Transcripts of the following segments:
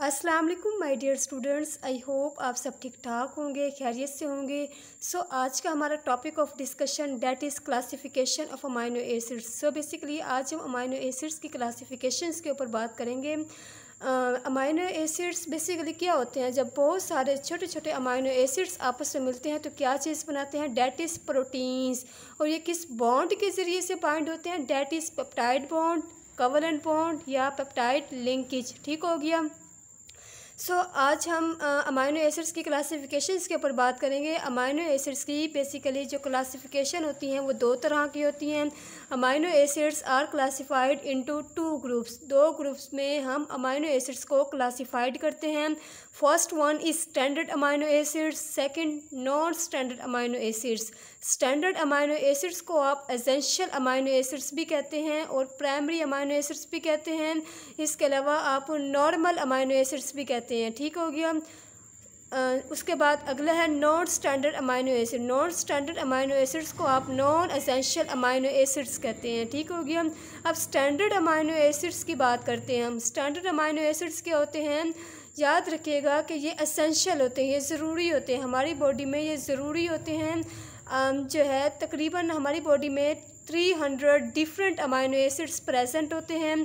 अस्सलाम वालेकुम my dear students. I hope आप सब ठीक ठाक होंगे, खैरियत से होंगे। आज का हमारा topic of discussion that is classification of amino acids. Basically आज हम अमाइनो एसिड्स की क्लासिफिकेशंस के ऊपर बात करेंगे। अमाइनो एसिड्स बेसिकली क्या होते हैं? जब बहुत सारे छोटे छोटे अमाइनो एसिड्स आपस में मिलते हैं तो क्या चीज़ बनाते हैं? That is proteins. और ये किस बॉन्ड के ज़रिए से बाइंड होते हैं? That is peptide bond, covalent bond या पेप्टाइड लिंकेज। ठीक हो गया। आज हम अमाइनो एसिड्स की क्लासिफिकेशंस के ऊपर बात करेंगे। अमाइनो एसिड्स की बेसिकली जो क्लासिफिकेशन होती हैं वो दो तरह की होती हैं। Amino acids are classified into two groups. दो ग्रुप्स में हम अमाइनो एसिड्स को क्लासिफाइड करते हैं। First one is standard amino acids, second non standard amino acids. Standard amino acids को आप एसेंशियल अमाइनो एसिड्स भी कहते हैं और प्राइमरी अमाइनो एसिड्स भी कहते हैं। इसके अलावा आप नॉर्मल अमाइनो एसिड्स भी कहते हैं। ठीक हो गया। उसके बाद अगला है non standard amino acid. Non standard amino acids को आप नॉन एसेंशियल अमाइनो एसिड्स कहते हैं। ठीक हो गया। अब स्टैंडर्ड अमाइनो एसिड्स की बात करते हैं हम। स्टैंडर्ड अमाइनो एसिड्स क्या होते हैं? याद रखिएगा कि ये एसेंशियल होते हैं, ये ज़रूरी होते हैं हमारी बॉडी में, ये ज़रूरी होते हैं। जो है तकरीबन हमारी बॉडी में 300 डिफरेंट अमाइनो एसिड्स प्रेजेंट होते हैं।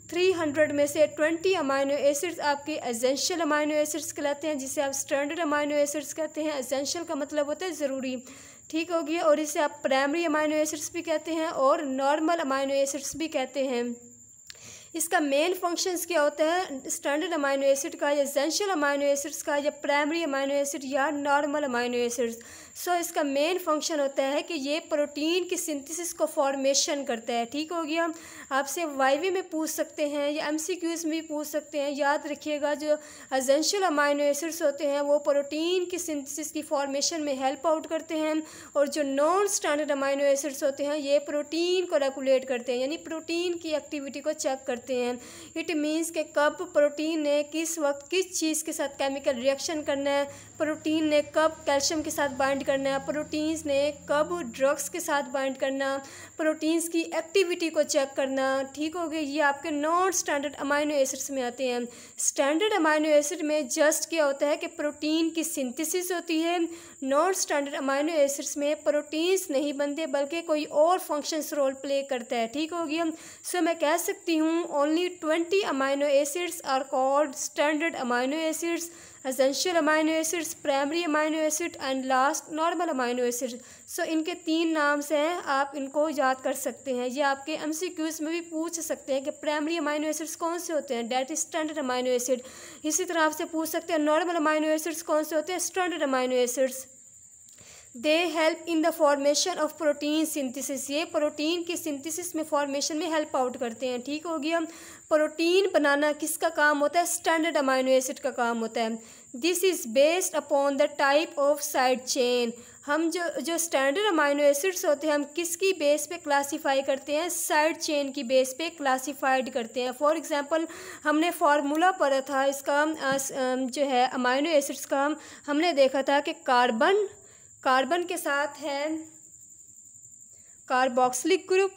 300 में से 20 अमाइनो एसिड्स आपके एसेंशियल अमाइनो एसिड्स कहलाते हैं, जिसे आप स्टैंडर्ड अमाइनो एसिड्स कहते हैं। एसेंशियल का मतलब होता है ज़रूरी। ठीक हो गया। और इसे आप प्राइमरी अमाइनो एसिड्स भी कहते हैं और नॉर्मल अमाइनो एसिड्स भी कहते हैं। इसका मेन फंक्शंस क्या होता है? स्टैंडर्ड अमाइनो एसिड का या एसेंशियल अमाइनो एसिड्स का या प्राइमरी अमाइनो एसिड या नॉर्मल अमाइनो एसिड्स। इसका मेन फंक्शन होता है कि ये प्रोटीन की सिंथेसिस को फॉर्मेशन करता है। ठीक हो गया। आपसे वाईवी में पूछ सकते हैं या एमसीक्यूज में भी पूछ सकते हैं। याद रखिएगा जो एसेंशियल अमाइनो एसिड्स होते हैं वो प्रोटीन की सिंथेसिस की फॉर्मेशन में हेल्प आउट करते हैं और जो नॉन स्टैंडर्ड अमाइनो एसिड्स होते हैं ये प्रोटीन को रेगुलेट करते हैं, यानी प्रोटीन की एक्टिविटी को चेक करते हैं। इट मीन्स कि कब प्रोटीन ने किस वक्त किस चीज़ के साथ केमिकल रिएक्शन करना है, प्रोटीन ने कब कैल्शियम के साथ बाइंड करना है, प्रोटीन्स ने कब ड्रग्स के साथ बाइंड करना, प्रोटीन्स की एक्टिविटी को चेक करना। ठीक हो गया। ये आपके नॉन स्टैंडर्ड अमाइनो एसिड्स में आते हैं। स्टैंडर्ड अमाइनो एसिड में जस्ट क्या होता है कि प्रोटीन की सिंथेसिस होती है। नॉन स्टैंडर्ड अमाइनो एसिड्स में प्रोटीन्स नहीं बनते बल्कि कोई और फंक्शंस रोल प्ले करता है। ठीक हो गया। मैं कह सकती हूँ only 20 amino acids are called standard amino acids, essential amino acids, primary amino acid and last normal amino acid. इनके 3 नाम से हैं, आप इनको याद कर सकते हैं। ये आपके एमसीक्यूज में भी पूछ सकते हैं कि प्राइमरी अमाइनो एसिड्स कौन से होते हैं, that is standard amino acid. इसी तरह आपसे पूछ सकते हैं नॉर्मल अमाइनो एसिड्स कौन से होते हैं, standard amino acids. They help in the formation of protein synthesis. ये प्रोटीन की सिंथेसिस में फॉर्मेशन में हेल्प आउट करते हैं। ठीक हो गया। प्रोटीन बनाना किसका काम होता है? स्टैंडर्ड अमाइनो एसिड का काम होता है। This is based upon the type of side chain. हम जो स्टैंडर्ड अमाइनो एसिड्स होते हैं हम किसकी बेस पे क्लासीफाई करते हैं? साइड चेन की बेस पे क्लासीफाइड करते हैं। फॉर एग्जांपल हमने फार्मूला पढ़ा था इसका, जो है अमाइनो एसिड्स का, हमने देखा था कि कार्बन के साथ है कार्बोक्सिलिक ग्रुप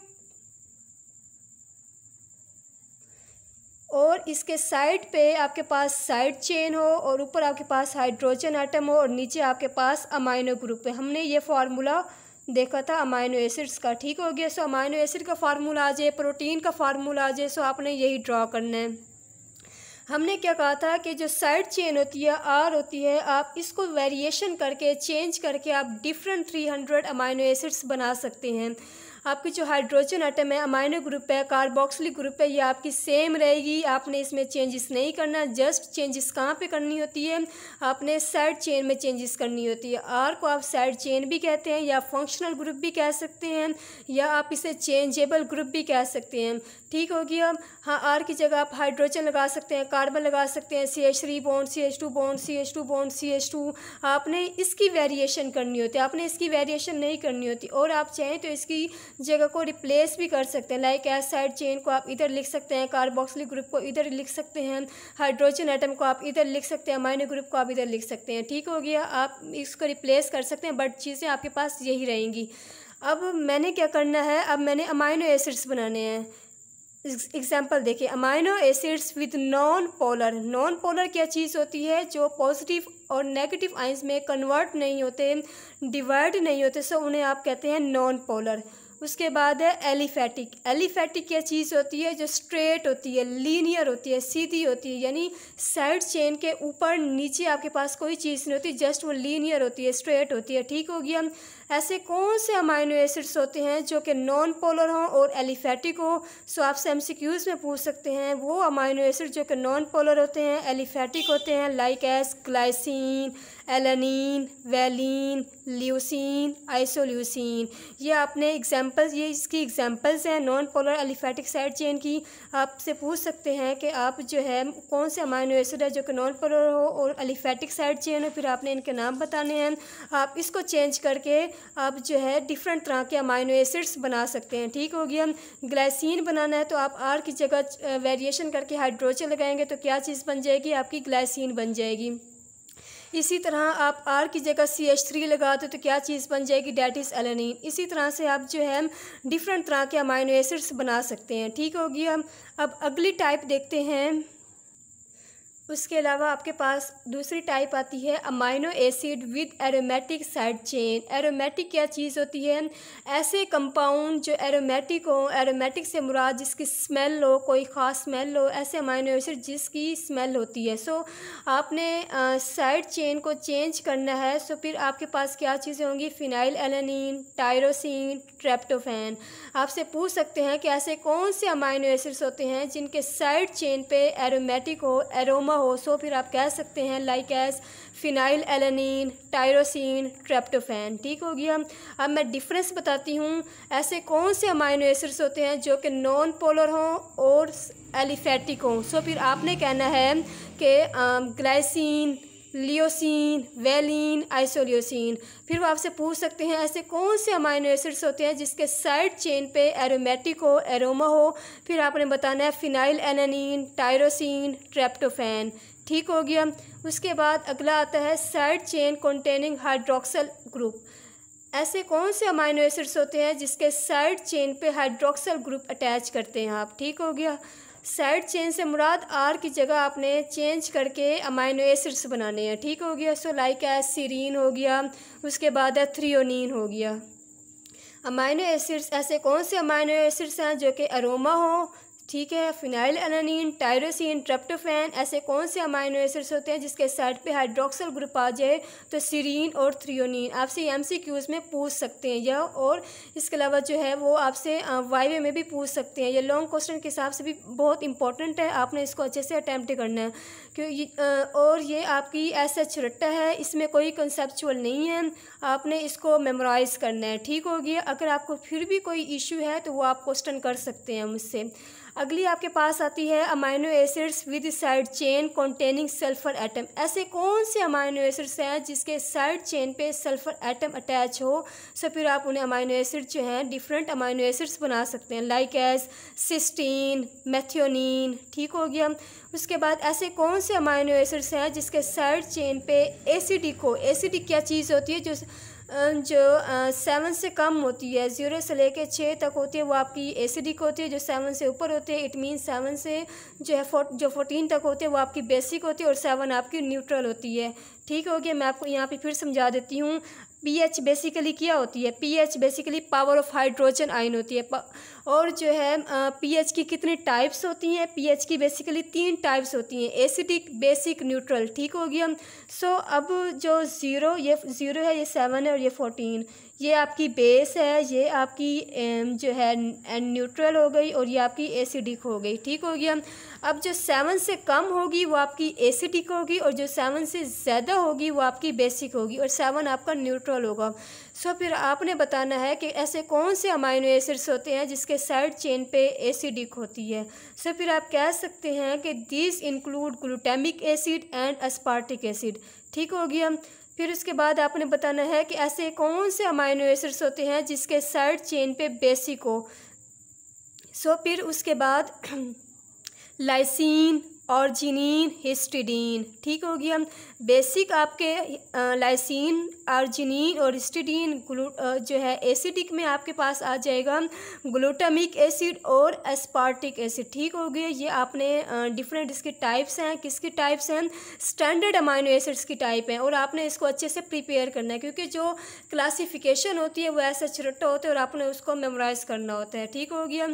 और इसके साइड पे आपके पास साइड चेन हो और ऊपर आपके पास हाइड्रोजन एटम हो और नीचे आपके पास अमाइनो ग्रुप है। हमने ये फार्मूला देखा था अमाइनो एसिड्स का। ठीक हो गया। अमाइनो एसिड का फार्मूला आ जाए, प्रोटीन का फार्मूला आ जाए, आपने यही ड्रॉ करना है। हमने क्या कहा था कि जो साइड चेन होती है आर होती है, आप इसको वेरिएशन करके चेंज करके आप डिफरेंट 300 अमाइनो एसिड्स बना सकते हैं। आपकी जो हाइड्रोजन एटम है, अमाइनो ग्रुप है, कार्बोक्सिलिक ग्रुप है, ये आपकी सेम रहेगी। आपने इसमें चेंजेस नहीं करना। जस्ट चेंजेस कहाँ पे करनी होती है? आपने साइड चेन में चेंजेस करनी होती है। आर को आप साइड चेन भी कहते हैं या फंक्शनल ग्रुप भी कह सकते हैं या आप इसे चेंजेबल ग्रुप भी कह सकते हैं। ठीक हो गया। हाँ, आर की जगह आप हाइड्रोजन लगा सकते हैं, कार्बन लगा सकते हैं, CH3 bond CH2 bond CH2 bond CH2। आपने इसकी वेरिएशन करनी होती है, आपने इसकी वेरिएशन नहीं करनी होती। और आप चाहें तो इसकी जगह को रिप्लेस भी कर सकते हैं। लाइक एज साइड चेन को आप इधर लिख सकते हैं, कार्बोक्सिलिक ग्रुप को इधर लिख सकते हैं, हाइड्रोजन एटम को आप इधर लिख सकते हैं, अमाइनो ग्रुप को आप इधर लिख सकते हैं। ठीक हो गया। आप इसको रिप्लेस कर सकते हैं बट चीज़ें आपके पास यही रहेंगी। अब मैंने क्या करना है? अब मैंने अमाइनो एसिड्स बनाने हैं। एग्जाम्पल देखिए, amino acids with non polar. Non polar क्या चीज़ होती है? जो पॉजिटिव और नेगेटिव आइंस में कन्वर्ट नहीं होते, डिवाइड नहीं होते, सो उन्हें आप कहते हैं नॉन पोलर। उसके बाद है एलिफैटिक। एलिफैटिक क्या चीज़ होती है? जो स्ट्रेट होती है, लीनियर होती है, सीधी होती है, यानी साइड चेन के ऊपर नीचे आपके पास कोई चीज़ नहीं होती, जस्ट वो लीनियर होती है, स्ट्रेट होती है। ठीक हो गया। ऐसे कौन से अमाइनो एसिड्स होते हैं जो कि नॉन पोलर हों और एलिफैटिक हो? सो आपसे एमसीक्यूज़ में पूछ सकते हैं। वो अमाइनो एसिड जो कि नॉन पोलर होते हैं, एलिफैटिक होते हैं, like S glycine, alanine, valine, leucine, isoleucine. ये आपने एग्जांपल्स, ये इसकी एग्जांपल्स हैं non polar aliphatic side chain की। आपसे पूछ सकते हैं कि आप जो है कौन से अमाइनो एसिड है जो कि नॉन पोलर हो और एलिफैटिक साइड चेन हो, फिर आपने इनके नाम बताने हैं। आप इसको चेंज करके आप जो है डिफरेंट तरह के अमाइनो एसिड्स बना सकते हैं। ठीक हो गया। ग्लाइसिन बनाना है तो आप आर की जगह वेरिएशन करके हाइड्रोजन लगाएंगे तो क्या चीज़ बन जाएगी? आपकी ग्लाइसिन बन जाएगी। इसी तरह आप आर की जगह CH3 लगा दो तो क्या चीज़ बन जाएगी? That is alanine. इसी तरह से आप जो है डिफरेंट तरह के अमाइनो एसिड्स बना सकते हैं। ठीक हो गया। अब अगली टाइप देखते हैं। उसके अलावा आपके पास दूसरी टाइप आती है amino acid with aromatic side chain. Aromatic क्या चीज़ होती है? ऐसे कंपाउंड जो एरोमेटिक हो, एरोमेटिक से मुराद जिसकी स्मेल हो, कोई ख़ास स्मेल हो, ऐसे अमाइनो एसिड जिसकी स्मेल होती है। सो आपने साइड चेन को चेंज करना है। सो फिर आपके पास क्या चीज़ें होंगी? Phenyl alanine, tyrosine, tryptophan. आपसे पूछ सकते हैं कि ऐसे कौन से अमाइनो एसिड्स होते हैं जिनके साइड चेन पे एरोमेटिक हो, एरोमा हो। सो फिर आप कह सकते हैं like as phenyl alanine, tyrosine, tryptophan. ठीक हो गया। अब मैं डिफरेंस बताती हूँ। ऐसे कौन से अमाइनो एसिड्स होते हैं जो कि नॉन पोलर हों और एलिफैटिक हों। सो फिर आपने कहना है कि ग्लाइसिन, लियोसिन, वैलिन, आइसोल्यूसिन। फिर वो आपसे पूछ सकते हैं ऐसे कौन से अमाइनो एसिड्स होते हैं जिसके साइड चेन पे एरोमेटिक हो, एरोमा हो। फिर आपने बताना है फिनाइल एलानिन, टायरोसिन, ट्रेप्टोफैन। ठीक हो गया। उसके बाद अगला आता है side chain containing hydroxyl group. ऐसे कौन से अमाइनो एसिड्स होते हैं जिसके साइड चेन पे हाइड्रोक्सल ग्रुप अटैच करते हैं आप। ठीक हो गया। साइड चेन से मुराद आर की जगह आपने चेंज करके अमाइनो एसिड्स बनाने हैं। ठीक हो गया। सो लाइक सीरीन हो गया, उसके बाद है थ्रियोनिन हो गया। अमाइनो एसिड्स, ऐसे कौन से अमाइनो एसिड्स हैं जो कि अरोमा हो। ठीक है। Phenyl alanine, tyrosine, tryptophan. ऐसे कौन से अमाइनो एसिड्स होते हैं जिसके साइड पे हाइड्रोक्सल ग्रुप आ जाए तो सीरीन और थ्रियोनिन। आपसे MCQs में पूछ सकते हैं यह, और इसके अलावा जो है वो आपसे वाइवे में भी पूछ सकते हैं। ये लॉन्ग क्वेश्चन के हिसाब से भी बहुत इंपॉर्टेंट है, आपने इसको अच्छे से अटैम्प्ट करना है क्योंकि और ये आपकी SH रट्टा है, इसमें कोई कंसेप्चुअल नहीं है, आपने इसको मेमोराइज़ करना है। ठीक हो गया। अगर आपको फिर भी कोई इशू है तो वो आप क्वेश्चन कर सकते हैं मुझसे। अगली आपके पास आती है amino acids with side chain containing sulphur atom. ऐसे कौन से अमाइनो एसिड्स हैं जिसके साइड चेन पे सल्फर एटम अटैच हो। सो फिर आप उन्हें अमाइनो एसिड जो हैं डिफरेंट अमाइनो एसिड्स बना सकते हैं लाइक एज सिस्टीन, मेथियोनिन। ठीक हो गया। उसके बाद ऐसे कौन से अमाइनो एसिड्स हैं जिसके साइड चेन पे एसिडिक हो। एसिडिक क्या चीज़ होती है? जो 7 से कम होती है, 0 से लेके 6 तक होती है, वो आपकी एसिडिक होती है। जो 7 से ऊपर होती है, इट मीन 7 से जो है 14 तक होती है वो आपकी बेसिक होती है और 7 आपकी न्यूट्रल होती है। ठीक हो गया। मैं आपको यहाँ पे फिर समझा देती हूँ। pH बेसिकली क्या होती है? pH basically power of hydrogen ion होती है। और जो है pH की कितनी टाइप्स होती हैं? pH की बेसिकली 3 टाइप्स होती हैं, एसिडिक, बेसिक, न्यूट्रल। ठीक हो गया। सो अब जो 0 है, ये 7 है और ये 14, ये आपकी बेस है, ये आपकी जो है न्यूट्रल हो गई और ये आपकी एसिडिक हो गई। ठीक हो गया। अब जो 7 से कम होगी वो आपकी एसिडिक होगी और जो 7 से ज़्यादा होगी वो आपकी बेसिक होगी और 7 आपका न्यूट्रल होगा। सो फिर आपने बताना है कि ऐसे कौन से अमाइनो एसिड्स होते हैं जिसके साइड चेन पे एसिडिक होती है। सो फिर आप कह सकते हैं कि this include glutamic acid and aspartic acid. ठीक हो गया। फिर उसके बाद आपने बताना है कि ऐसे कौन से अमाइनो एसिड्स होते हैं जिसके साइड चेन पे बेसिक हो। सो फिर उसके बाद लाइसिन ऑर्जिनिन, हिस्टिडीन। ठीक हो गया। बेसिक आपके लाइसिन, आर्जिनिन और हिस्टिडीन जो है एसिडिक में आपके पास आ जाएगा ग्लूटामिक एसिड और एस्पार्टिक एसिड। ठीक हो गया। ये आपने डिफरेंट इसके टाइप्स हैं। किसकी टाइप्स हैं? स्टैंडर्ड अमाइनो एसिड्स की टाइप हैं। और आपने इसको अच्छे से प्रिपेयर करना है, क्योंकि जो क्लासिफिकेशन होती है वो ऐसा रट्टा होता है और आपने उसको मेमोराइज करना होता है। ठीक हो गया।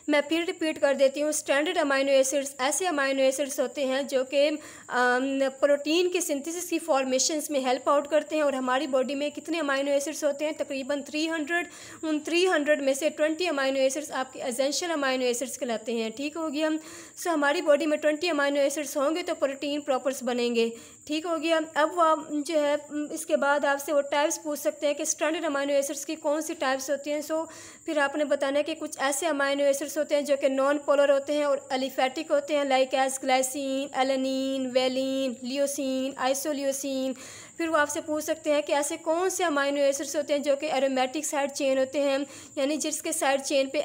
मैं फिर रिपीट कर देती हूँ। स्टैंडर्ड अमाइनो एसिड्स ऐसे अमाइनो एसिड्स होते हैं जो कि प्रोटीन की सिंथेसिस की फॉर्मेशंस में हेल्प आउट करते हैं। और हमारी बॉडी में कितने अमाइनो एसिड्स होते हैं? तकरीबन 300। उन 300 में से 20 अमाइनो एसिड्स आपके एसेंशियल अमाइनो एसिड्स कहलाते हैं। ठीक हो गया। सो हमारी बॉडी में 20 अमाइनो एसिड्स होंगे तो प्रोटीन प्रॉपर्स बनेंगे। ठीक हो गया। अब वो जो है इसके बाद आपसे वो टाइप्स पूछ सकते हैं कि स्टैंडर्ड अमाइनो एसिड्स की कौन सी टाइप्स होती हैं। सो फिर आपने बताना है कि कुछ ऐसे अमाइनो एसिड्स होते हैं जो कि नॉन पोलर होते हैं और एलिफेटिक होते हैं, like as glycine, alanine, valine, leucine, isoleucine. फिर वो आपसे पूछ सकते हैं कि ऐसे कौन से अमाइनो एसिड्स होते हैं जो कि एरोमेटिक साइड चेन होते हैं, यानी जिसके साइड चेन पे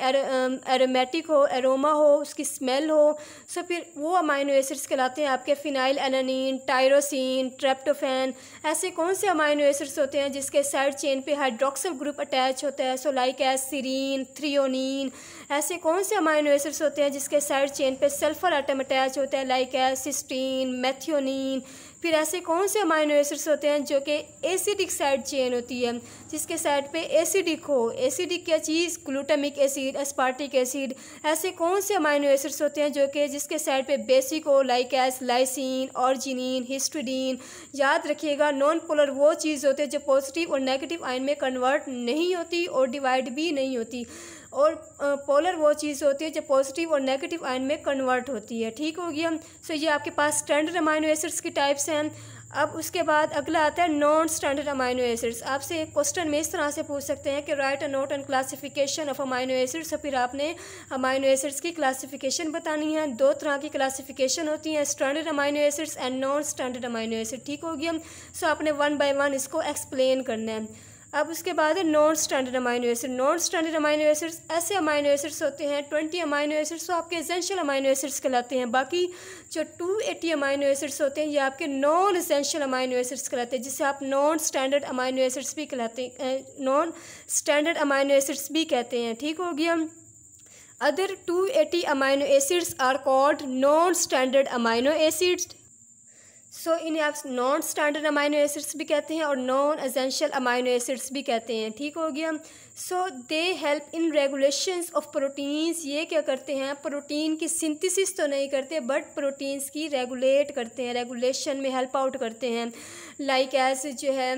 एरोमेटिक हो, एरोमा हो, उसकी स्मेल हो। सो फिर वो अमाइनो एसिड्स कहलाते हैं आपके फिनाइल एलानिन, टायरोसिन, ट्रेप्टोफैन। ऐसे कौन से अमाइनो एसिड्स होते हैं जिसके साइड चेन पे हाइड्रोक्सिल ग्रुप अटैच होता है, so like as serine, threonine. ऐसे कौन से अमाइनो एसिड्स होते हैं जिसके साइड चेन पे सल्फर एटम अटैच होता है, लाइक एज सिस्टीन, मेथियोनिन। फिर ऐसे कौन से अमाइनो एसिड्स होते हैं जो कि एसिडिक साइड चेन होती है, जिसके साइड पे एसिडिक हो। एसिडिक क्या चीज़? Glutamic acid, aspartic acid. ऐसे कौन से अमाइनो एसिड्स होते हैं जो कि जिसके साइड पे बेसिक हो, लाइक एज लाइसिन, ऑर्जिनिन, हिस्टिडीन। याद रखिएगा, नॉन पोलर वो चीज़ होते हैं जो पॉजिटिव और नेगेटिव आयन में कन्वर्ट नहीं होती और डिवाइड भी नहीं होती, और पोलर वो चीज़ होती है जो पॉजिटिव और नेगेटिव आयन में कन्वर्ट होती है। ठीक हो गया। सो ये आपके पास स्टैंडर्ड अमाइनो एसिड्स की टाइप्स हैं। अब उसके बाद अगला आता है नॉन स्टैंडर्ड अमाइनो एसिड्स। आपसे एक क्वेश्चन में इस तरह से पूछ सकते हैं कि right a note on classification of amino acids. तो फिर आपने अमाइनो एसिड्स की क्लासिफिकेशन बतानी है। दो तरह की क्लासिफिकेशन होती है, standard amino acids and non standard amino acid. ठीक हो गया। सो आपने 1 बाय 1 इसको एक्सप्लेन करना है। अब उसके बाद है non standard amino acid. Non standard amino acids ऐसे अमाइनो एसिड्स होते हैं 20 अमाइनो एसिड्स तो आपके एसेंशियल अमाइनो एसिड्स कहलाते हैं। बाकी जो 280 अमाइनो एसिड्स होते हैं ये आपके नॉन एसेंशियल अमाइनो एसिड्स कहलाते हैं, जिसे आप नॉन स्टैंडर्ड अमाइनो एसिड्स भी कहलाते हैं, नॉन स्टैंडर्ड अमाइनो एसिड्स भी कहते हैं। ठीक हो गया। Other 280 amino acids are called non standard amino acids. So इन्हें आप नॉन स्टैंडर्ड अमाइनो एसिड्स भी कहते हैं और नॉन एसेंशियल अमाइनो एसिड्स भी कहते हैं। ठीक हो गया। So they help in regulations of proteins. ये क्या करते हैं? प्रोटीन की सिंथेसिस तो नहीं करते बट प्रोटीन्स की रेगुलेट करते हैं, रेगुलेशन में हेल्प आउट करते हैं। लाइक एज जो है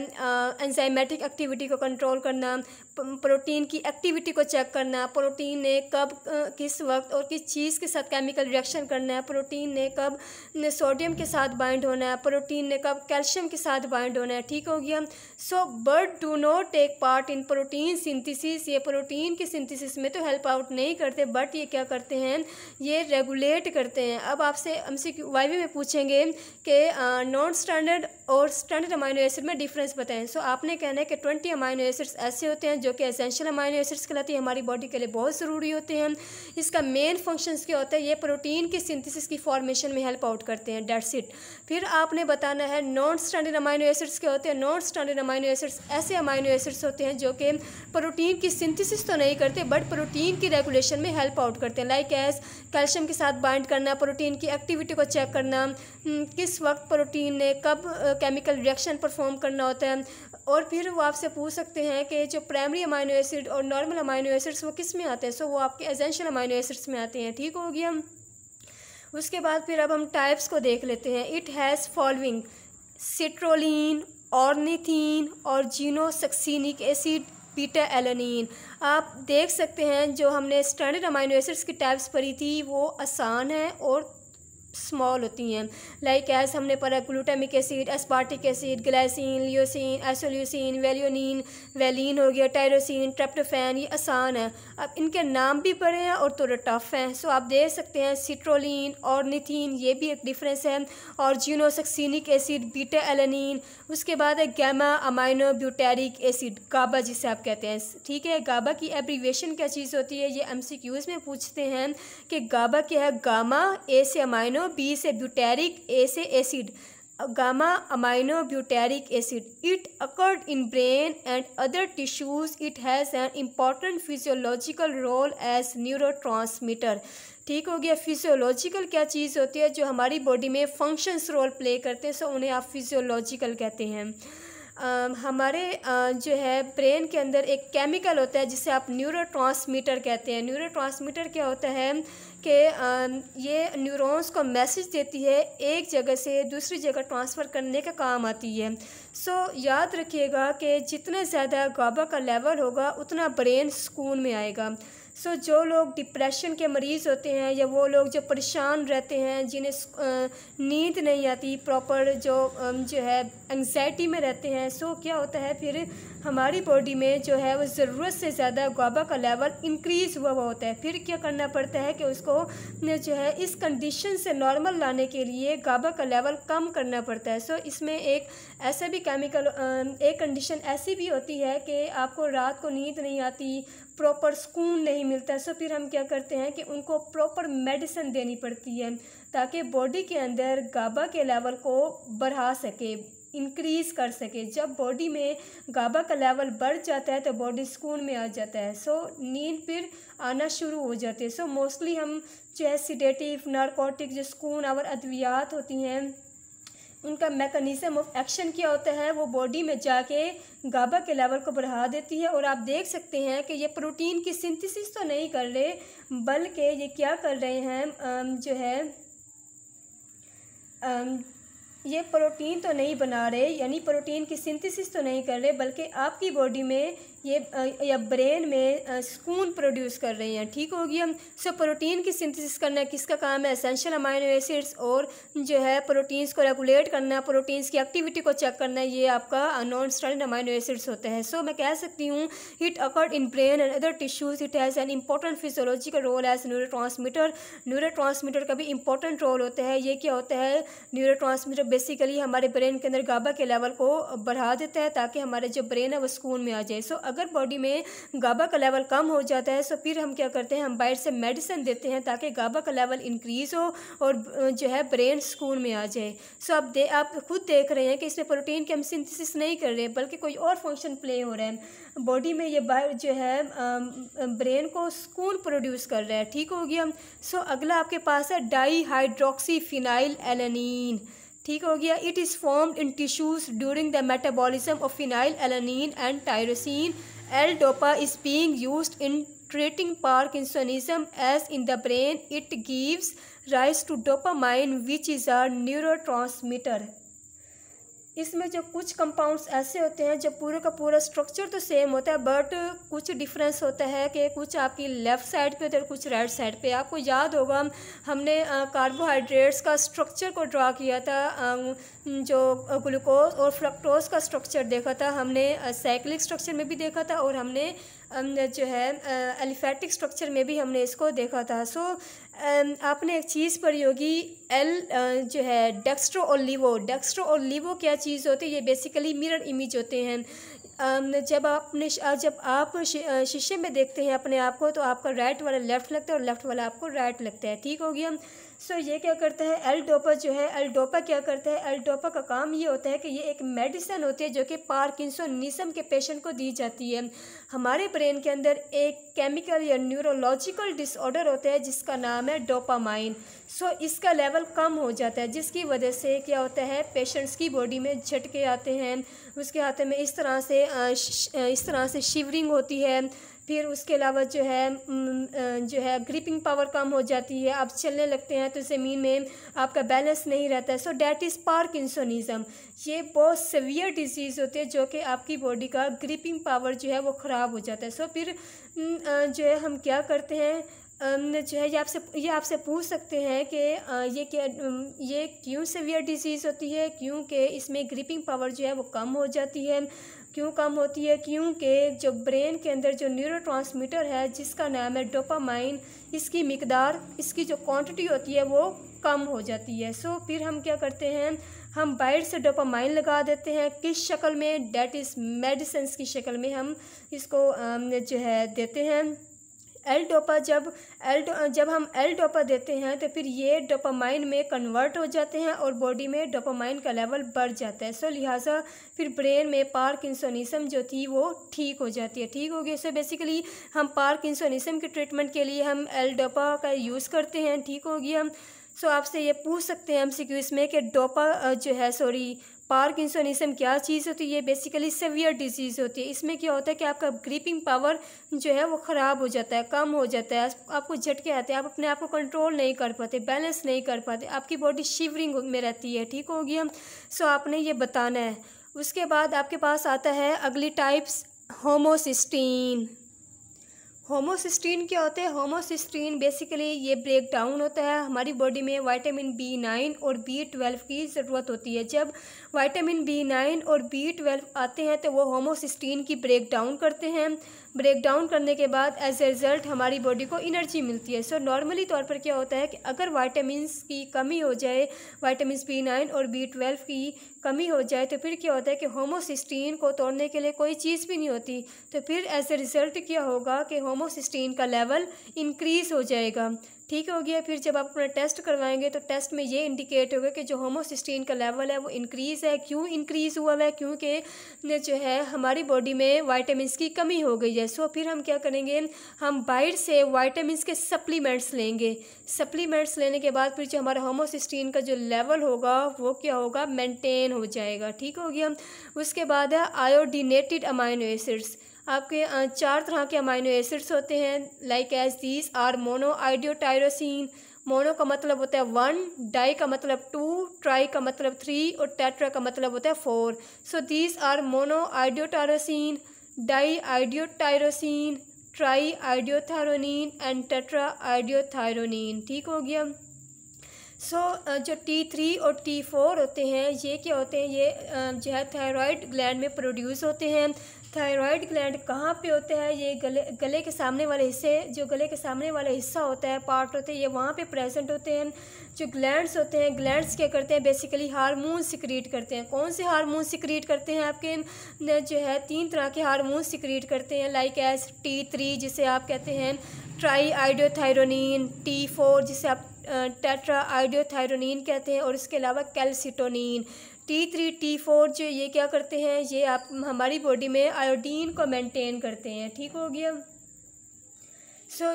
एंजाइमेटिक एक्टिविटी को कंट्रोल करना, प्रोटीन की एक्टिविटी को चेक करना, प्रोटीन ने कब किस वक्त और किस चीज़ के साथ केमिकल रिएक्शन करना है, प्रोटीन ने कब सोडियम के साथ बाइंड होना है, प्रोटीन ने कब कैल्शियम के साथ बाइंड होना है। ठीक हो गया। So but do not take part in protein synthesis. ये प्रोटीन की सिंथेसिस में तो हेल्प आउट नहीं करते बट ये क्या करते हैं? ये रेगुलेट करते हैं। अब आपसे MCQ में पूछेंगे कि नॉन स्टैंडर्ड और स्टैंडर्ड अमाइनो एसिड में डिफरेंस बताएं। सो आपने कहना है कि 20 अमाइनो एसिड्स ऐसे होते हैं जो कि एसेंशियल अमाइनो एसिड्स कहलाती है, हमारी बॉडी के लिए बहुत ज़रूरी होते हैं। इसका मेन फंक्शंस क्या होता है? ये प्रोटीन की सिंथेसिस की फॉर्मेशन में हेल्प आउट करते हैं, डेट्स इट। फिर आपने बताना है नॉन स्टैंडर्ड अमाइनो एसिड्स क्या होते हैं। नॉन स्टैंडर्ड अमाइनो एसिड्स ऐसे अमाइनो एसिड्स होते हैं जो कि प्रोटीन की सिंथेसिस तो नहीं करते बट प्रोटीन की रेगुलेशन में हेल्प आउट करते हैं, लाइक एज कैल्शियम के साथ बाइंड करना, प्रोटीन की एक्टिविटी को चेक करना, किस वक्त प्रोटीन ने कब केमिकल रिएक्शन परफॉर्म करना होता है। और फिर वो आपसे पूछ सकते हैं कि जो प्राइमरी अमाइनो एसिड और नॉर्मल अमाइनो एसिड्स वो किस में आते हैं। सो वो आपके एसेंशियल अमाइनो एसिड्स में आते हैं। ठीक हो गया। उसके बाद फिर अब हम टाइप्स को देख लेते हैं। It has following: citrulline, ornithine और जीनोसक्सिनिक एसिड, बीटा एलानिन। आप देख सकते हैं जो हमने स्टैंडर्ड अमाइनो एसिड्स की टाइप्स पढ़ी थी वो आसान है और स्मॉल होती हैं, लाइक एज हमने पढ़ा glutamic acid, aspartic acid, glycine, leucine, isoleucine, वेलियोनिन, वेलिन हो गया, टायरोसिन, ट्रेप्टोफैन, ये आसान है। अब इनके नाम भी बड़े हैं और थोड़े टफ हैं। सो आप देख सकते हैं सिट्रोलिन, ऑर्निथिन, ये भी एक डिफरेंस है, और जीनोसक्सिनिक एसिड, बीटा एलेनिन। उसके बाद है गामा अमाइनो ब्यूटेरिक एसिड, गाबा जिसे आप कहते हैं, ठीक है। गाबा की एब्रीविएशन क्या चीज़ होती है, ये MCQs में पूछते हैं कि गाबा क्या है। गामा, ए से अमाइनो, बी से ब्यूटेरिक, ए से acid, gamma amino butyric acid. It occurred in brain and other tissues. It has an important physiological role as neurotransmitter. ठीक हो गया। फिजियोलॉजिकल क्या चीज़ होती है, जो हमारी बॉडी में फंक्शंस रोल प्ले करते हैं, सो उन्हें आप फिजियोलॉजिकल कहते हैं। हमारे जो है ब्रेन के अंदर एक केमिकल होता है जिसे आप न्यूरोट्रांसमीटर कहते हैं। न्यूरोट्रांसमीटर क्या होता है कि ये न्यूरॉन्स को मैसेज देती है, एक जगह से दूसरी जगह ट्रांसफ़र करने का काम आती है। सो याद रखिएगा कि जितना ज़्यादा गाबा का लेवल होगा उतना ब्रेन सुकून में आएगा। सो जो लोग डिप्रेशन के मरीज़ होते हैं, या वो लोग जो परेशान रहते हैं, जिन्हें नींद नहीं आती प्रॉपर, जो है एंग्जाइटी में रहते हैं, सो क्या होता है फिर हमारी बॉडी में जो है वो ज़रूरत से ज़्यादा गाबा का लेवल इंक्रीज़ हुआ होता है। फिर क्या करना पड़ता है कि उसको जो है इस कंडीशन से नॉर्मल लाने के लिए गाबा का लेवल कम करना पड़ता है। सो इसमें एक ऐसा भी केमिकल, एक कंडीशन ऐसी भी होती है कि आपको रात को नींद नहीं आती, प्रॉपर सुकून नहीं मिलता। सो फिर हम क्या करते हैं कि उनको प्रॉपर मेडिसिन देनी पड़ती है ताकि बॉडी के अंदर गाबा के लेवल को बढ़ा सके, इंक्रीज़ कर सके। जब बॉडी में गाबा का लेवल बढ़ जाता है तो बॉडी सुकून में आ जाता है। सो नींद फिर आना शुरू हो जाती है। सो मोस्टली हम जो है सिडेटिव, नारकोटिक, जो सुकून आवर अद्वियात होती हैं, उनका मैकेनिज़्म ऑफ एक्शन क्या होता है, वो बॉडी में जाके गाबा के लेवल को बढ़ा देती है। और आप देख सकते हैं कि ये प्रोटीन की सिंथेसिस तो नहीं कर रहे, बल्कि ये क्या कर रहे हैं, जो है ये प्रोटीन तो नहीं बना रहे, यानी प्रोटीन की सिंथेसिस तो नहीं कर रहे, बल्कि आपकी बॉडी में ये या ब्रेन में सुकून प्रोड्यूस कर रहे हैं। ठीक हो गया। सो प्रोटीन की सिंथेसिस करना किसका काम है, एसेंशियल अमाइनो एसिड्स, और जो है प्रोटीन्स को रेगुलेट करना, प्रोटीन्स की एक्टिविटी को चेक करना, ये आपका नॉन स्ट्रैंडेड अमाइनो एसिड्स होते हैं। सो मैं कह सकती हूँ it occurred in brain and other tissues. It has an important physiological role as neurotransmitter. Neurotransmitter का भी इंपॉर्टेंट रोल होता है। ये क्या होता है, न्यूरोट्रांसमीटर बेसिकली हमारे ब्रेन के अंदर गाबा के लेवल को बढ़ा देता है ताकि हमारे जो ब्रेन है वो सुकून में आ जाए। सो अगर बॉडी में गाबा का लेवल कम हो जाता है, सो फिर हम क्या करते हैं, हम बाहर से मेडिसिन देते हैं ताकि गाबा का लेवल इंक्रीज़ हो और जो है ब्रेन सुकून में आ जाए। सो आप खुद देख रहे हैं कि इसमें प्रोटीन की हम सिंथेसिस नहीं कर रहे, बल्कि कोई और फंक्शन प्ले हो रहा है बॉडी में। ये बाहर जो है ब्रेन को सुकून प्रोड्यूस कर रहा है। ठीक हो गया। सो अगला आपके पास है डाईहाइड्रोक्सी फिनाइल एलेनिन। ठीक हो गया। It is formed in tissues during the metabolism of phenyl alanine and tyrosine. L-DOPA is being used in treating Parkinsonism as in the brain. It gives rise to dopamine, which is a neurotransmitter. इसमें जो कुछ compounds ऐसे होते हैं जो पूरे का पूरा स्ट्रक्चर तो सेम होता है, बट कुछ डिफरेंस होता है कि कुछ आपकी लेफ़्ट साइड पे होता है और कुछ राइट साइड पे। आपको याद होगा हमने कार्बोहाइड्रेट्स का स्ट्रक्चर को ड्रा किया था, जो ग्लूकोज और फ्रक्टोज का स्ट्रक्चर देखा था हमने, साइक्लिक स्ट्रक्चर में भी देखा था, और हमने जो है एलिफेटिक स्ट्रक्चर में भी हमने इसको देखा था। सो आपने एक चीज़ पढ़ी होगी, जो है डेक्स्ट्रो और लीवो। डेक्स्ट्रो और लीवो क्या चीज़ होती है, ये बेसिकली मिरर इमेज होते हैं। जब आप शीशे में देखते हैं अपने आप को, तो आपका राइट वाला लेफ़्ट लगता है और लेफ़्ट वाला आपको राइट लगता है। ठीक हो गया। सो ये क्या करता है, L-DOPA जो है, L-DOPA क्या करता है, L-DOPA का काम ये होता है कि ये एक मेडिसिन होती है जो कि पार्किंसोनिज्म के पेशेंट को दी जाती है। हमारे ब्रेन के अंदर एक केमिकल या न्यूरोलॉजिकल डिसऑर्डर होता है जिसका नाम है डोपामाइन। सो इसका लेवल कम हो जाता है, जिसकी वजह से क्या होता है, पेशेंट्स की बॉडी में झटके आते हैं, उसके हाथ में इस तरह से शिवरिंग होती है। फिर उसके अलावा जो है ग्रिपिंग पावर कम हो जाती है, आप चलने लगते हैं तो ज़मीन में आपका बैलेंस नहीं रहता है। So that is parkinsonism. ये बहुत सीवियर डिजीज़ होती है जो कि आपकी बॉडी का ग्रिपिंग पावर जो है वो ख़राब हो जाता है। सो फिर जो है हम क्या करते हैं, जो है ये आपसे पूछ सकते हैं कि ये क्यों सीवियर डिजीज़ होती है, क्योंकि इसमें ग्रिपिंग पावर जो है वो कम हो जाती है। क्यों कम होती है? क्योंकि जो ब्रेन के अंदर जो न्यूरोट्रांसमीटर है जिसका नाम है डोपामाइन, इसकी मिकदार, इसकी जो क्वांटिटी होती है वो कम हो जाती है। सो फिर हम क्या करते हैं, हम बाहर से डोपामाइन लगा देते हैं। किस शक्ल में? डेट इज़ मेडिसिन की शक्ल में हम इसको जो है देते हैं। एल डोपा जब हम एल डोपा देते हैं तो फिर ये डोपामाइन में कन्वर्ट हो जाते हैं और बॉडी में डोपामाइन का लेवल बढ़ जाता है। सो लिहाजा फिर ब्रेन में पार्किंसोनिज्म जो थी वो ठीक हो जाती है। ठीक हो गई। सो बेसिकली हम पार्किंसोनिज्म के ट्रीटमेंट के लिए हम एल डोपा का यूज़ करते हैं। ठीक हो गया। सो आपसे ये पूछ सकते हैं MCQ इसमें कि डोपा जो है पार्किंसोनिज्म क्या चीज़ होती है? ये बेसिकली सीवियर डिजीज़ होती है। इसमें क्या होता है कि आपका ग्रिपिंग पावर जो है वो ख़राब हो जाता है, कम हो जाता है, आपको झटके आते हैं, आप अपने आप को कंट्रोल नहीं कर पाते, बैलेंस नहीं कर पाते, आपकी बॉडी शिवरिंग में रहती है। ठीक हो गया। सो आपने ये बताना है। उसके बाद आपके पास आता है अगली टाइप्स, होमोसिस्टीन। होमोसिस्टीन क्या होता है? होमोसिस्टीन बेसिकली ये ब्रेक डाउन होता है। हमारी बॉडी में विटामिन B9 और B12 की ज़रूरत होती है। जब विटामिन B9 और B12 आते हैं तो वो होमोसिस्टीन की ब्रेक डाउन करते हैं। ब्रेक डाउन करने के बाद एज ए रिज़ल्ट हमारी बॉडी को एनर्जी मिलती है। सो नॉर्मली तौर पर क्या होता है कि अगर विटामिन्स की कमी हो जाए, विटामिन B9 और B12 की कमी हो जाए तो फिर क्या होता है कि होमोसिस्टीन को तोड़ने के लिए कोई चीज़ भी नहीं होती। तो फिर एज ए रिज़ल्ट क्या होगा कि होमोसिस्टीन का लेवल इंक्रीज़ हो जाएगा। ठीक हो गया। फिर जब आप अपना टेस्ट करवाएंगे तो टेस्ट में ये इंडिकेट होगा कि जो होमोसिस्टीन का लेवल है वो इंक्रीज़ है। क्यों इंक्रीज़ हुआ है? क्योंकि जो है हमारी बॉडी में विटामिन्स की कमी हो गई है। सो फिर हम क्या करेंगे, हम बाहर से विटामिन्स के सप्लीमेंट्स लेंगे। सप्लीमेंट्स लेने के बाद फिर जो हमारा होमोसिस्टीन का जो लेवल होगा वो क्या होगा, मेंटेन हो जाएगा। ठीक हो गया। उसके बाद है आयोडीनेटेड अमाइनो एसिड्स। आपके 4 तरह के अमाइनो एसिड्स होते हैं, like as these are mono iodotyrosine. Mono का मतलब होता है 1, डाई का मतलब 2, ट्राई का मतलब 3 और टेट्रा का मतलब होता है 4। So these are mono iodotyrosine, di iodotyrosine, tri iodothyronine and tetra iodothyronine. ठीक हो गया। जो T3 और T4 होते हैं ये क्या होते हैं, ये जो है थायराइड ग्लैंड में प्रोड्यूस होते हैं। थायराइड ग्लैंड कहाँ पे होता है? ये गले के सामने वाले हिस्से, जो गले के सामने वाला हिस्सा होता है, पार्ट होते हैं, ये वहाँ पे प्रेजेंट होते हैं। जो ग्लैंड्स होते हैं, ग्लैंड्स क्या करते हैं, बेसिकली हार्मोन सिक्रीट करते हैं। कौन से हार्मोन सिक्रीट करते हैं? आपके जो है 3 तरह के हार्मोन सिक्रीट करते हैं, लाइक एज T3 जिसे आप कहते हैं ट्राई आइडियोथायरोनिन, T4 जिसे आप टेट्रा आइडियोथायरोनिन कहते हैं, और इसके अलावा कैल्सिटोनिन। T3 T4 जो ये क्या करते हैं, ये आप हमारी बॉडी में आयोडीन को मेंटेन करते हैं। ठीक हो गया।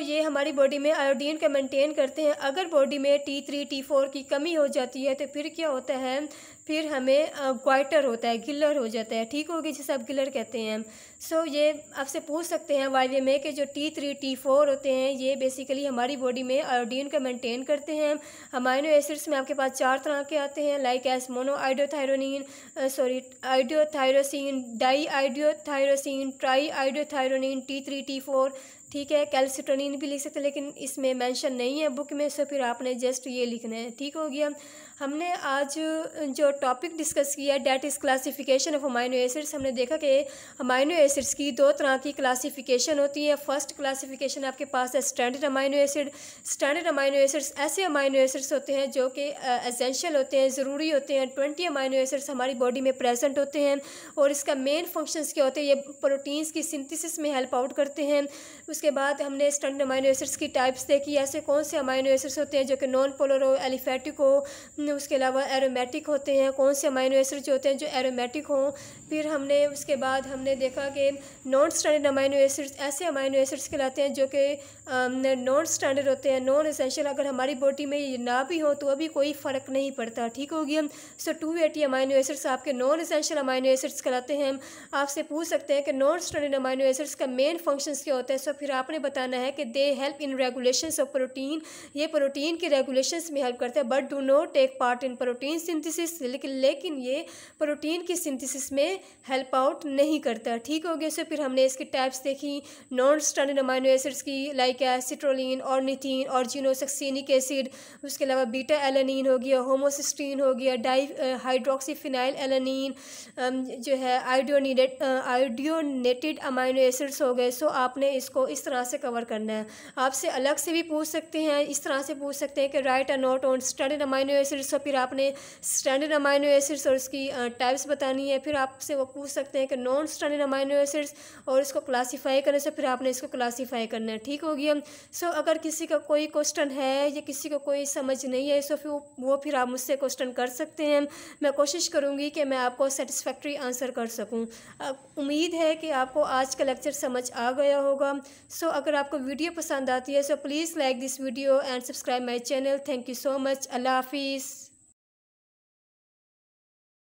ये हमारी बॉडी में आयोडीन का मेंटेन करते हैं। अगर बॉडी में T3 T4 की कमी हो जाती है तो फिर क्या होता है, फिर हमें ग्वाइटर होता है, गिलर हो जाता है। ठीक हो गया, जिसे आप गिलर कहते हैं। ये आपसे पूछ सकते हैं वाइवे में कि जो T3 T4 होते हैं ये बेसिकली हमारी बॉडी में आयोडीन का मेंटेन करते हैं। अमाइनो एसिड्स में आपके पास 4 तरह के आते हैं, like as mono iodothyronine, iodotyrosine, di iodotyrosine, tri iodothyronine, T3 T4। ठीक है, कैल्सिटोनिन भी लिख सकते हैं लेकिन इसमें मेंशन नहीं है बुक में, सो फिर आपने जस्ट ये लिखना है। ठीक हो गया। हमने आज जो टॉपिक डिस्कस किया that is classification of amino acids. हमने देखा कि अमाइनो एसिड्स की 2 तरह की क्लासिफिकेशन होती है। फर्स्ट क्लासिफिकेशन आपके पास है standard amino acid. Standard amino acids ऐसे अमाइनो एसिड्स होते हैं जो कि एसेंशियल होते हैं, ज़रूरी होते हैं। 20 अमाइनो एसिड्स हमारी बॉडी में प्रेजेंट होते हैं और इसका मेन फंक्शंस क्या होते हैं, ये प्रोटीन्स की सिंथेसिस में हेल्प आउट करते हैं। उसके बाद हमने स्टैंडर्ड अमाइनो एसिड्स की टाइप्स देखी, ऐसे कौन से अमाइनो एसिड्स होते हैं जो कि नॉन पोलर हो, एलिफेटिक हो, उसके अलावा एरोमेटिक होते हैं, कौन से अमाइनो एसिड्स जो होते हैं जो एरोमेटिक हों। फिर हमने उसके बाद हमने देखा कि नॉन स्टैंडर्ड अमाइनो एसिड्स ऐसे अमाइनो एसिड्स कहलाते हैं जो कि नॉन स्टैंडर्ड होते हैं, नॉन एसेंशियल। अगर हमारी बॉडी में ये ना भी हो तो अभी कोई फ़र्क नहीं पड़ता। ठीक हो गया। 280 अमाइनो एसिड्स आपके नॉन एसेंशियल अमाइनो एसिड्स कहलाते हैं। आपसे पूछ सकते हैं कि नॉन स्टैंडर्ड अमाइनो एसिड्स का मेन फंक्शंस क्या होता है, फिर आपने बताना है कि they help in regulations of protein. ये प्रोटीन के रेगुलेशंस में हेल्प करते हैं but do not take part in protein synthesis, लेकिन ये प्रोटीन की सिंथेसिस में हेल्प आउट नहीं करता। ठीक हो गया। सो फिर हमने इसकी टाइप्स देखी नॉन स्ट्रैंडेड अमाइनो एसिड्स की, लाइक सिट्रोलिन, ऑर्निथीन, ऑर्जिनोसक्सिनिक एसिड, उसके अलावा बीटा एलानिन हो गया, होमोसिस्टीन हो गया, डाई हाइड्रोक्सीफिनाइल एलानिन, जो है आयोडिनेटेड अमाइनो एसिड्स हो गए। सो आपने इसको इस तरह से कवर करना है। आपसे अलग से भी पूछ सकते हैं, इस तरह से पूछ सकते हैं कि राइट और not on standard amino acids. तो फिर आपने स्टैंडर्ड अमाइनो एसिड्स और उसकी टाइप्स बतानी है। फिर आपसे वो पूछ सकते हैं कि नॉन स्टैंडर्ड अमाइनो एसिड्स और इसको क्लासीफाई करने से फिर आपने इसको क्लासीफाई करना है। ठीक हो गया। सो अगर किसी का कोई क्वेश्चन है या किसी को कोई समझ नहीं है सो फिर आप मुझसे क्वेश्चन कर सकते हैं। मैं कोशिश करूँगी कि मैं आपको सेटिस्फैक्ट्री आंसर कर सकूँ। उम्मीद है कि आपको आज का लेक्चर समझ आ गया होगा। सो अगर आपको वीडियो पसंद आती है so please like this video and subscribe my channel. Thank you so much. अल्लाह हाफिज़।